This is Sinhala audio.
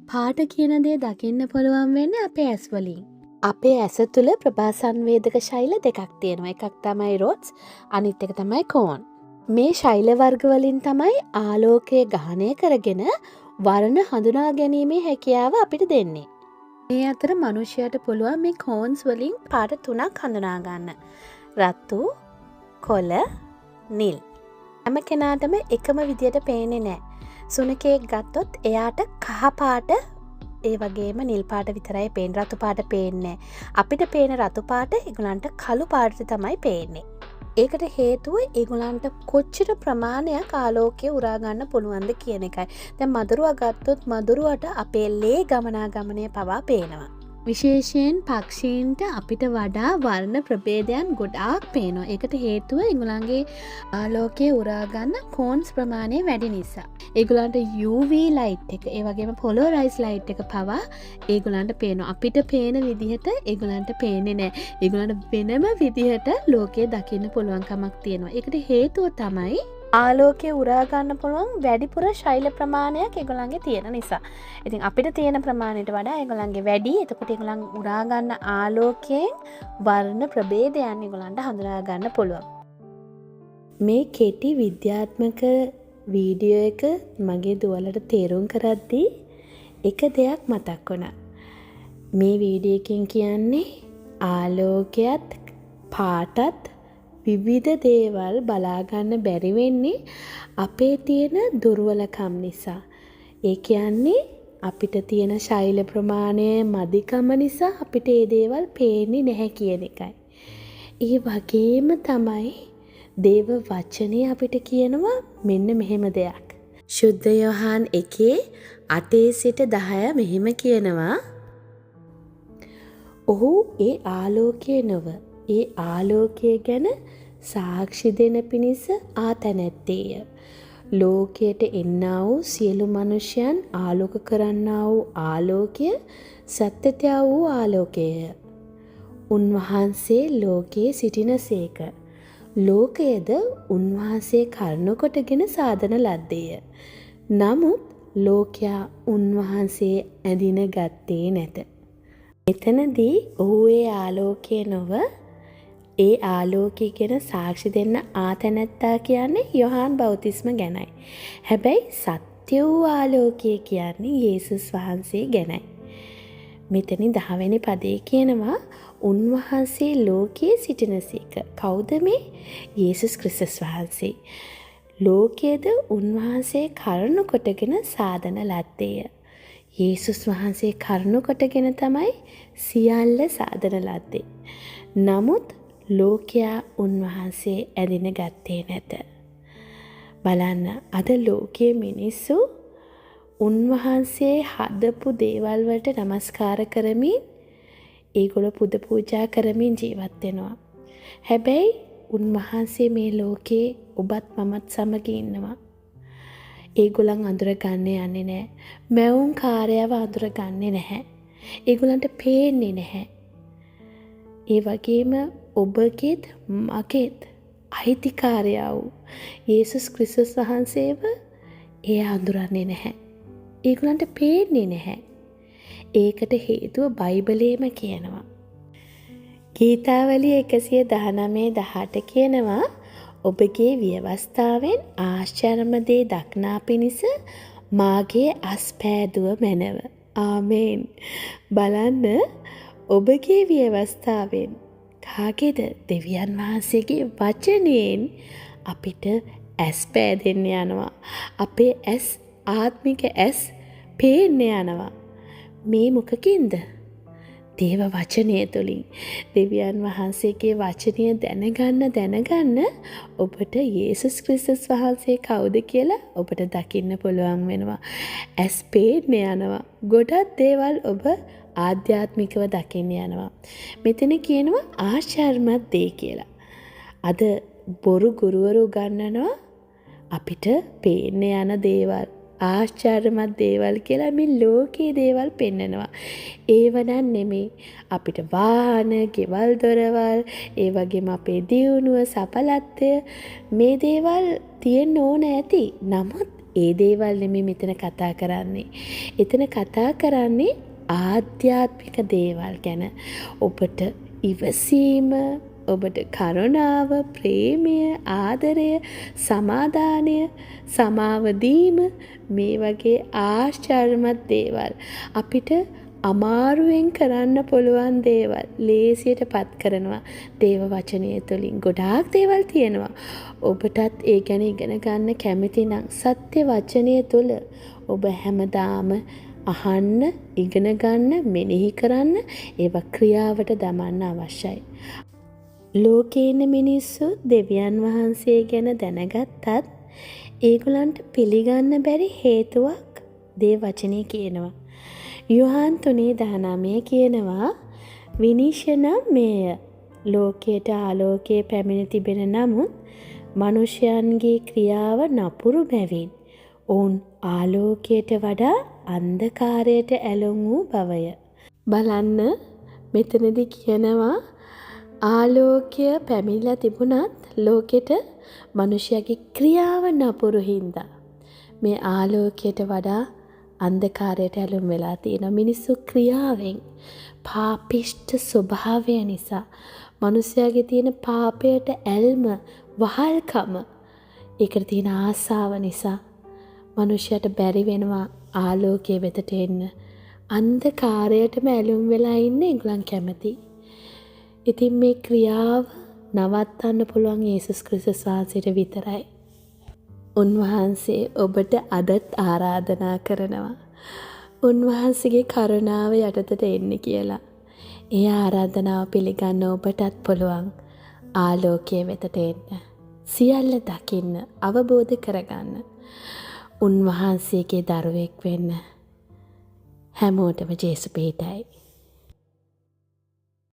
පාට කියන දේ දකින්න පුළුවන් වෙන්නේ අපේ ඇස් වලින්. අපේ ඇස තුළ ප්‍රභාසංවේදක ශෛල දෙකක් තියෙනවා. එකක් තමයි රොඩ්ස්, අනිත් එක තමයි කෝන්. මේ ශෛල වර්ග වලින් තමයි ආලෝකය ග්‍රහණය කරගෙන වර්ණ හඳුනා ගැනීමේ හැකියාව අපිට දෙන්නේ. මේ අතර මනුෂ්‍යයට පුළුවන් මේ කෝන්ස් වලින් පාට 3ක් හඳුනා ගන්න. රතු, කොළ, නිල්. හැම කෙනාටම එකම විදියට පේන්නේ නැහැ. සුනකයෙක් ගත්තොත් එයාට කහ පාට ඒ වගේම නිල් පාට විතරයි පේන්නේ. රතු පාට පේන්නේ නැහැ. අපිට පේන රතු පාට ඒගොල්ලන්ට කළු පාට තමයි පේන්නේ. ඒකට හේතුව ඒගොල්ලන්ට කොච්චර ප්‍රමාණයක් ආලෝකය උරා ගන්න පුළුවන්ද කියන එකයි. දැන් මදුරුවා ගත්තොත් මදුරුවට අපේ ලේ ගමනාගමනය පවා පේනවා. විශේෂයෙන් පක්ෂීන්ට අපිට වඩා වර්ණ ප්‍රභේදයන් ගොඩාක් පේනවා. ඒකට හේතුව ඒගොල්ලන්ගේ ආලෝකය උරා ගන්න කෝන්ස් ප්‍රමාණය වැඩි නිසා. ඒගොල්ලන්ට UV ලයිට් එක, ඒ වගේම පොලරයිස් ලයිට් එක පවා ඒගොල්ලන්ට පේනවා. අපිට පේන විදිහට ඒගොල්ලන්ට පේන්නේ නැහැ. ඒගොල්ලන්ට වෙනම විදිහට ලෝකය දකින්න පුළුවන්කමක් තියෙනවා. ඒකට හේතුව තමයි ආලෝකය උරා ගන්න පුළුවන් වැඩිපුර ශෛල ප්‍රමාණයක් ඒගොල්ලන්ගේ තියෙන නිසා. ඉතින් අපිට තියෙන ප්‍රමාණයට වඩා ඒගොල්ලන්ගේ වැඩි. එතකොට ඒගොල්ලන් උරා ගන්න ආලෝකයෙන් වර්ණ ප්‍රභේදයන් ඒගොල්ලන්ට හඳුනා ගන්න පුළුවන්. මේ කෙටි විද්‍යාත්මක වීඩියෝ එක මගේ දුවලට තේරුම් කරද්දී එක දෙයක් මතක් වුණා. මේ වීඩියෝ එකෙන් කියන්නේ ආලෝකයත් පාටත් විවිධ දේවල් බලාගන්න බැරි වෙන්නේ අපේ තියෙන දුර්වලකම් නිසා. ඒ කියන්නේ අපිට තියෙන ශෛල ප්‍රමාණය මදිකම නිසා අපිට ඒ දේවල් පේන්නේ නැහැ කියන එකයි. ඒ වගේම තමයි දේව වචනේ අපිට කියනවා මෙන්න මෙහෙම දෙයක්. ශුද්ධ යොහාන් 1:8 සිට 10 මෙහෙම කියනවා. ඔහු ඒ ආලෝකය නොව ඒ ආලෝකය ගැන සාක්ෂි දෙන පිණිස ආතැනැත්තේය. ලෝකයට එන්නා වූ සියලු මනුෂ්‍යයන් ආලෝක කරන්නා වූ ආලෝකය සත්‍යත්‍යා වූ ආලෝකයය. උන්වහන්සේ ලෝකයේ සිටිනසේක. ලෝකයද උන්වහන්සේ කරුණු කොටගෙන සාදන ලද්දේය. නමුත් ලෝකයා උන්වහන්සේ ඇඳින ගත්තේ නැත. එතනදී ඔහු ඒ ආලෝකය නොව ඒ ආලෝකය ගැන සාක්ෂි දෙන්න ආතැනැත්තා කියන්නේ යොහාන් බෞතිස්ම ගැනයි. හැබැයි සත්‍ය වූ ආලෝකය කියන්නේ යේසුස් වහන්සේ ගැනයි. මෙතනින් 10 වෙනි පදේ කියනවා උන්වහන්සේ ලෝකයේ සිටිනසේක. කවුද මේ? යේසුස් ක්‍රිස්තුස් වහන්සේ. ලෝකයේද උන්වහන්සේ කරුණු කොටගෙන සාදන ලද්දේය. යේසුස් වහන්සේ කරුණු කොටගෙන තමයි සියල්ල සාදන ලද්දේ. නමුත් ලෝකයා උන්වහන්සේ ඇඳින ගත්තේ නැත. බලන්න අද ලෝකයේ මිනිස්සු උන්වහන්සේ හදපු දේවල් වලට නමස්කාර කරමින් ඒගොල්ලෝ පුද පූජා කරමින් ජීවත් වෙනවා. හැබැයි උන්වහන්සේ මේ ලෝකේ ඔබත් මමත් සමග ඉන්නවා. ඒගොල්ලන් අඳුරගන්නේ යන්නේ නැහැ. මැවුම් කාර්යව අඳුරගන්නේ නැහැ. ඒගොල්ලන්ට පේන්නේ නැහැ. ඒ වගේම ඔබගේත් මගේත් අයිතිකාරය වූ යේසුස් ක්‍රිස්තුස් වහන්සේව ඒ අඳුරන්නේ නැහැ. ඒගොල්ලන්ට පේන්නේ නැහැ. ඒකට හේතුව බයිබලයේම කියනවා. ගීතාවලිය 119:18 කියනවා ඔබගේ ව්‍යවස්ථාවෙන් ආශ්චර්යම දේ දක්නා පිණිස මාගේ අස්පෑදුව මැනව. ආමේන්. බලන්න ඔබගේ ව්‍යවස්ථාවෙන් කාගේද? දෙවියන් වහන්සේගේ වචනයෙන් අපිට ඇස් පෑදෙන්න යනවා. අපේ ඇස් ආත්මික ඇස් පේන්න යනවා. මේ මොකකින්ද? දේව වචනය තුළින්. දෙවියන් වහන්සේගේ වචනය දැනගන්න ඔබට යේසුස් ක්‍රිස්තුස් වහන්සේ කවුද කියලා ඔබට දකින්න පුළුවන් වෙනවා. ඇස් පේන්න යනවා. ගොඩක් දේවල් ඔබ ආධ්‍යාත්මිකව දකින්න යනවා. මෙතන කියනවා ආශ්චර්යමත් දේ කියලා. අද බොරු ගුරුවරු උගන්වනවා අපිට පේන්න යන දේවල් ආශ්චර්යමත් දේවල් කියලා මේ ලෝකයේ දේවල් පෙන්නනවා. ඒව නම් නෙමෙයි. අපිට වාහන, ගෙවල් දොරවල්, ඒ වගේම අපේ දියුණුව, සඵලත්වය මේ දේවල් තියෙන්න ඕන ඇති. නමුත් ඒ දේවල් නෙමෙයි මෙතන කතා කරන්නේ. එතන කතා කරන්නේ ආධ්‍යාත්මික දේවල් ගැන. ඔබට ඉවසීම, ඔබට කරුණාව, ප්‍රේමය, ආදරය, සමාදානය, සමාව දීම මේ වගේ ආශ්චර්යමත් දේවල් අපිට අමාරුවෙන් කරන්න පුළුවන් දේවල් ලේසියට පත් කරනවා දේව වචනය තුළින්. ගොඩාක් දේවල් තියෙනවා. ඔබටත් ඒ ගැන ඉගෙන ගන්න කැමති නම් සත්‍ය වචනය තුළ ඔබ හැමදාම අහන්න, ඉගෙන ගන්න, මෙනෙහි කරන්න, ඒවා ක්‍රියාවට දමන්න අවශ්‍යයි. ලෝකේ ඉන්න මිනිස්සු දෙවියන් වහන්සේ ගැන දැනගත්තත් ඒගොල්ලන්ට පිළිගන්න බැරි හේතුවක් දේව වචනේ කියනවා. යොහාන් 3:19 කියනවා විනිශ්චය නම් මේය. ලෝකයට ආලෝකයේ පැමිණ තිබෙන නමුත් මනුෂ්‍යයන්ගේ ක්‍රියාව නපුරු බැවින් ඔවුන් ආලෝකයට වඩා අන්ධකාරයට ඇලොම් වූ බවය. බලන්න මෙතනදී කියනවා ආලෝකය පැමිණලා තිබුණත් ලෝකෙට මනුෂ්‍යයාගේ ක්‍රියාව නපුරු හින්දා මේ ආලෝකයට වඩා අන්ධකාරයට ඇලුම් වෙලා තියෙන මිනිස්සු ක්‍රියාවෙන් පාපිෂ්ඨ ස්වභාවය නිසා මනුෂ්‍යයාගේ තියෙන පාපයට ඇල්ම වහල්කම ඒකට තියෙන ආසාව නිසා මනුෂ්‍යයට බැරි වෙනවා ආලෝකයේ වෙතට එන්න. අන්ධකාරයටම ඇලුම් වෙලා ඉන්න ඒගොල්ලන් කැමති. ඉතින් මේ ක්‍රියාව නවත්තන්න පුළුවන් යේසුස් ක්‍රිස්තුස් වහන්සේට විතරයි. උන්වහන්සේ ඔබට අදත් ආරාධනා කරනවා උන්වහන්සේගේ කරුණාව යටතට එන්න කියලා. ඒ ආරාධනාව පිළිගන්න ඔබටත් පුළුවන් ආලෝකයේ වෙතට එන්න. සියල්ල දකින්න, අවබෝධ කරගන්න. උන්වහන්සේගේ දරුවෙක් වෙන්න. හැමෝටම ජේසු පිහිටයි.